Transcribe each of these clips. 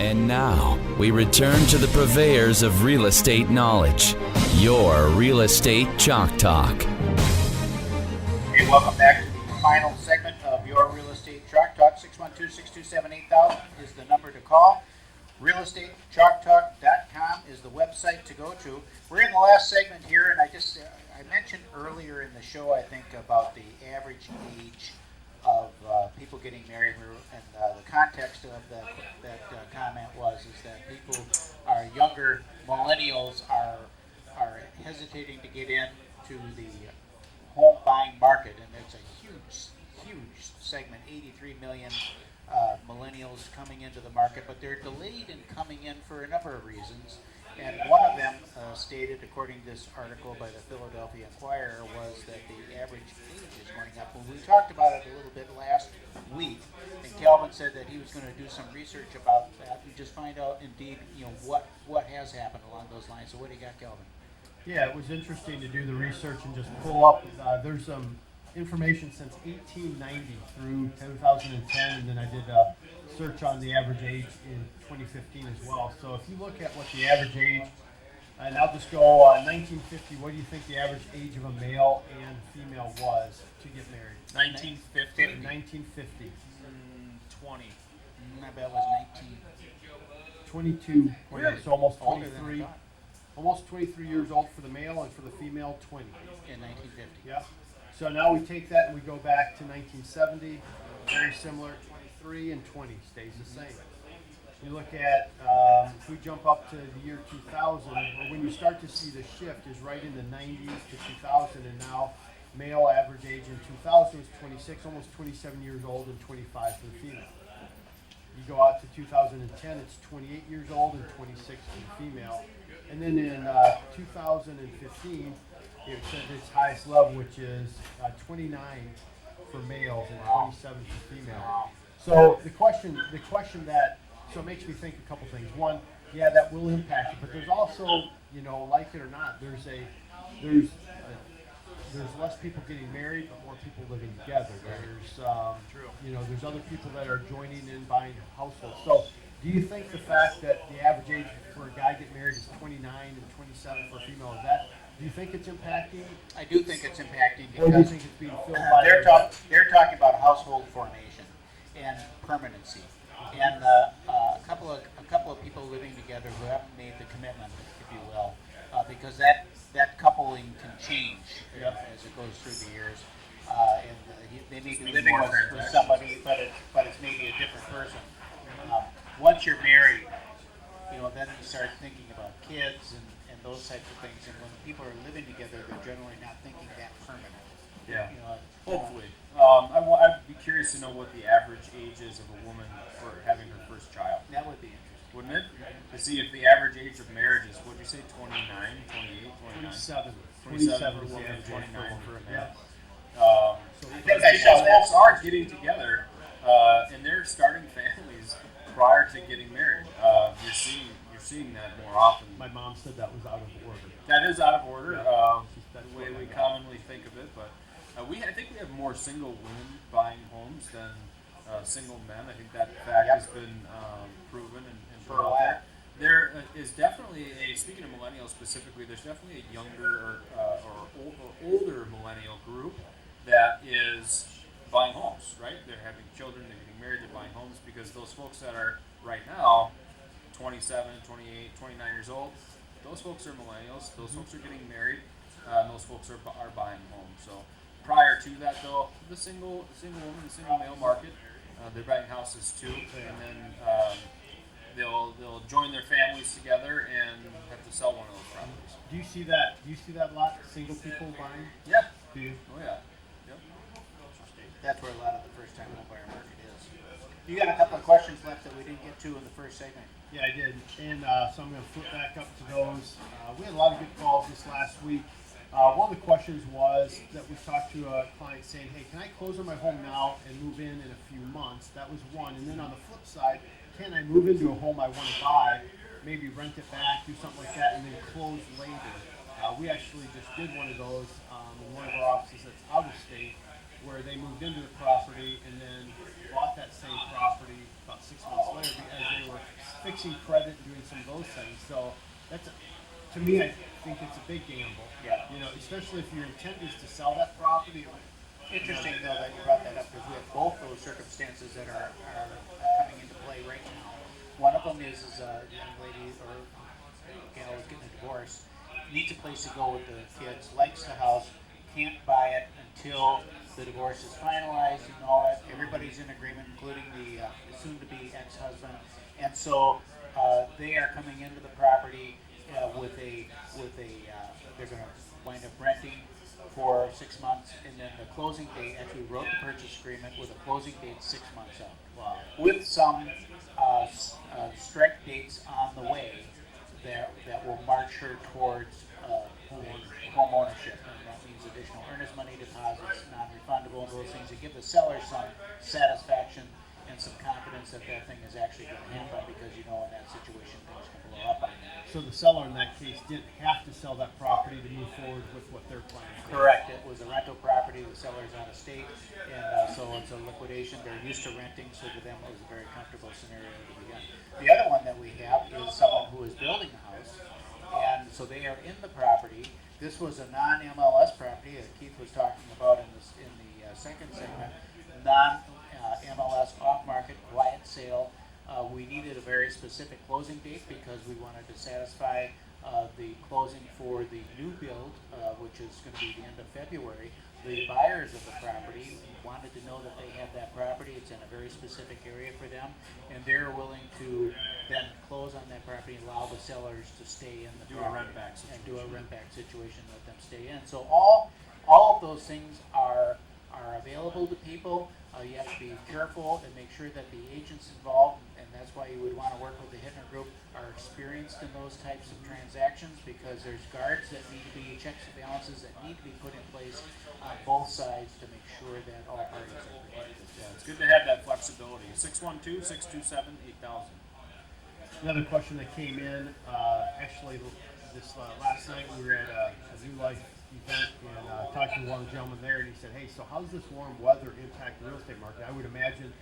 And now, we return to the purveyors of real estate knowledge, your Real Estate Chalk Talk. Hey, welcome back to the final segment of your Real Estate Chalk Talk. 612-627-8000 is the number to call. RealestateChalkTalk.com is the website to go to. We're in the last segment here, and I mentioned earlier in the show, I think, about the average age of people getting married, and the context of that comment is that people are younger, millennials are hesitating to get into the home buying market, and it's a huge segment, 83 million millennials coming into the market, but they're delayed in coming in for a number of reasons. And one of them stated, according to this article by the Philadelphia Inquirer, was that the average age is going up. Well, we talked about it a little bit last week, and Kelvin said that he was going to do some research about that and just find out, indeed, what has happened along those lines. So what do you got, Kelvin? Yeah, it was interesting to do the research and just pull up. There's some information since 1890 through 2010, and then I did a search on the average age in 2015 as well. So if you look at what the average age, and I'll just go 1950, what do you think the average age of a male and female was to get married? 1950? 1950. 20. I bet it was 22. Really? So almost older than I 23. thought. Almost 23 years old for the male, and for the female, 20. In 1950. Yeah. So now we take that and we go back to 1970, very similar, 23 and 20 stays the same. You look at, if we jump up to the year 2000, or when you start to see the shift is right in the 90s to 2000, and now male average age in 2000 was 26, almost 27 years old, and 25 for the female. You go out to 2010, it's 28 years old and 26 for the female. And then in 2015, it's at its highest level, which is 29 for males and 27 for females. So the question that, so it makes me think a couple things. One, yeah, that will impact it, but there's also, like it or not, there's less people getting married, but more people living together. There's other people that are joining in buying households. So do you think the fact that the average age for a guy getting married is 29 and 27 for a female, do you think it's impacting? I do think it's impacting Or do you because think it's being filled by they're talking about household formation and permanency, and a couple of people living together who haven't made the commitment, if you will, because that coupling can change as it goes through the years, and they may be living with somebody, but it's maybe a different person. Once you're married, then you start thinking about kids and those types of things. And when people are living together, they're generally not thinking that permanent. Yeah. Hopefully. I'd be curious to know what the average age is of a woman for having her first child. That would be interesting. Wouldn't it? To see if the average age of marriage is, what'd you say, 29, 28, 29? 27 for a woman, 29 for a man. I think I saw that. Folks are getting together, and they're starting families prior to getting married. You're seeing that more often. My mom said that was out of order. That is out of order, That's the way what I we got. commonly think of it. But I think we have more single women buying homes than single men. I think that fact has been proven and For put a out while. there. There is definitely speaking of millennials specifically, there's definitely a younger or older millennial group that is buying homes, right? They're having children, they're getting married, they're buying homes, because those folks that are right now 27, 28, 29 years old, those folks are millennials, those folks are getting married, and those folks are buying homes. So prior to that, though, the single woman, the single male market, they're buying houses too, and then they'll join their families together and have to sell one of those properties. Do you see that? Do you see that a lot? Single people buying? Yeah. Do you? Oh yeah. Yep. That's where a lot of the first-time homebuyer market is. You got a couple of questions left that we didn't get to in the first segment. Yeah, I did. And so I'm going to flip back up to those. We had a lot of good calls this last week. One of the questions was that we talked to a client saying, hey, can I close on my home now and move in a few months? That was one. And then on the flip side, can I move into a home I want to buy, maybe rent it back, do something like that, and then close later? We actually just did one of those in one of our offices that's out of state, where they moved into the property and then bought that same property about 6 months later because they were fixing credit and doing some of those things. So to me, I think it's a big gamble. Yeah. You know, especially if your intent is to sell that property. Interesting though that you brought that up because we have both those circumstances that are coming into play right now. One of them is a young lady or gal is getting a divorce, needs a place to go with the kids, likes the house, can't buy it until the divorce is finalized and all that. Everybody's in agreement, including the soon-to-be ex-husband, and so they are coming into the property with a they're going to wind up renting for 6 months, and then the closing date, actually wrote the purchase agreement with a closing date 6 months out. Wow. With some strike dates on the way that will march her towards home ownership. And that means additional earnest money deposits, non-refundable, those things that give the seller some satisfaction and some confidence that that thing is actually going to happen, because you know in that situation things can blow up on you. So the seller in that case didn't have to sell that property to move forward with what they're planning. Correct. It was a rental property. The seller's out of state, and so it's a liquidation. They're used to renting, so to them it was a very comfortable scenario to begin. The other one that we have is someone who is building a house, and so they are in the property. This was a non-MLS property that Keith was talking about in the second segment. Non-MLS off-market quiet sale. We needed a very specific closing date because we wanted to satisfy the closing for the new build, which is going to be the end of February. The buyers of the property wanted to know that they have that property. It's in a very specific area for them, and they're willing to then close on that property and allow the sellers to stay in the Do a property rent-back situation. and do a rent-back situation, let them stay in. So all of those things are available to people. You have to be careful and make sure that the agents involved, and that's why you would want to work with the Hittner Group, are experienced in those types of transactions, because there's guards that need to be, checks and balances that need to be put in place on both sides to make sure that all parties are protected. Yeah, it's good to have that flexibility. 612-627-8000. Another question that came in, actually this last night we were at a New Life event and talking to one gentleman there, and he said, hey, so how does this warm weather impact the real estate market? I would imagine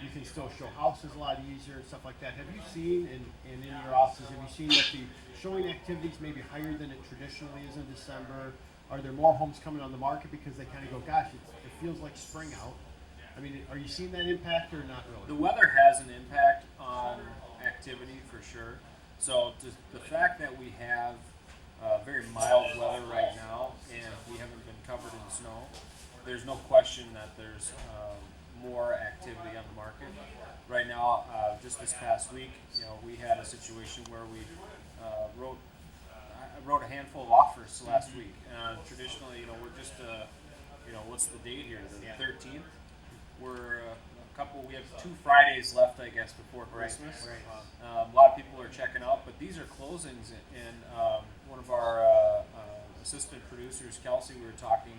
you can still show houses a lot easier and stuff like that. Have you seen in your offices, have you seen that the showing activities may be higher than it traditionally is in December? Are there more homes coming on the market because they kind of go, gosh, it feels like spring out? I mean, are you seeing that impact or not really? The weather has an impact on activity for sure. So the fact that we have very mild weather right now and we haven't been covered in snow, there's no question that there's more activity on the market. Right now, just this past week, we had a situation where we I wrote a handful of offers last week. Traditionally, we're just, what's the date here? The 13th. We're we have 2 Fridays left, I guess, before Christmas. Right. A lot of people are checking out, but these are closings. And one of our assistant producers, Kelsey, we were talking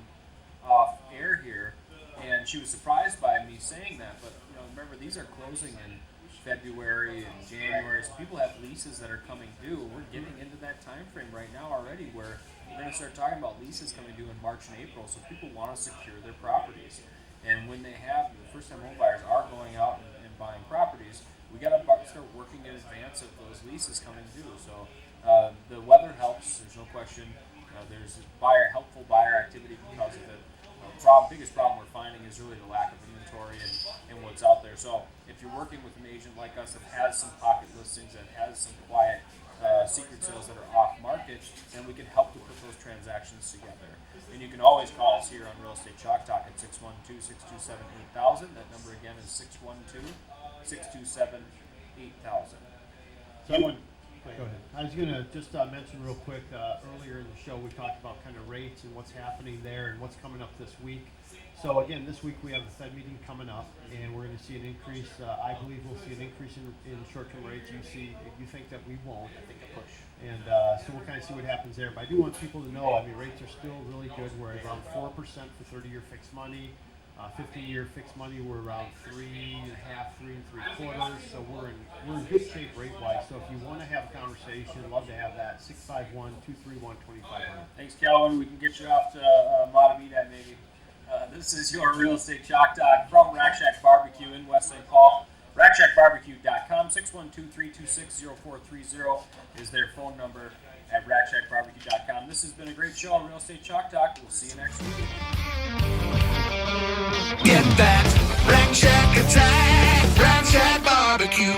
off air here, and she was surprised by me saying that. But remember, these are closing in February and January, so people have leases that are coming due. We're getting into that time frame right now already, where we're going to start talking about leases coming due in March and April. So people want to secure their properties. And when they have, the first-time home buyers are going out and buying properties, we got to start working in advance of those leases coming due. So the weather helps, there's no question. There's helpful buyer activity because of it. Biggest problem we're finding is really the lack of inventory and what's out there. So if you're working with an agent like us that has some pocket listings, that has some quiet secret sales that are off market, then we can help to put those transactions together. And you can always call us here on Real Estate Chalk Talk at 612-627-8000. That number again is 612-627-8000. So go ahead. I was going to just mention real quick, earlier in the show we talked about kind of rates and what's happening there and what's coming up this week. So again, this week we have the Fed meeting coming up, and we're going to see an increase. I believe we'll see an increase in short-term rates. You think that we won't. I think a push. And so we'll kind of see what happens there. But I do want people to know, rates are still really good. We're at around 4% for 30-year fixed money. 50-year fixed money, we're around 3.5%, 3.75%. So we're in good shape rate-wise. So if you want to have a conversation, I'd love to have that. 651-231-2500. Thanks, Kelvin. We can get you off to Matamita maybe. This is your Real Estate Chalk Talk from Rack Shack Barbecue in West St. Paul. RackShackBarbecue.com, 612-326-0430 is their phone number at RackShackBarbecue.com. This has been a great show on Real Estate Chalk Talk. We'll see you next week. Get that Rack Shack attack, Rack Shack barbecue.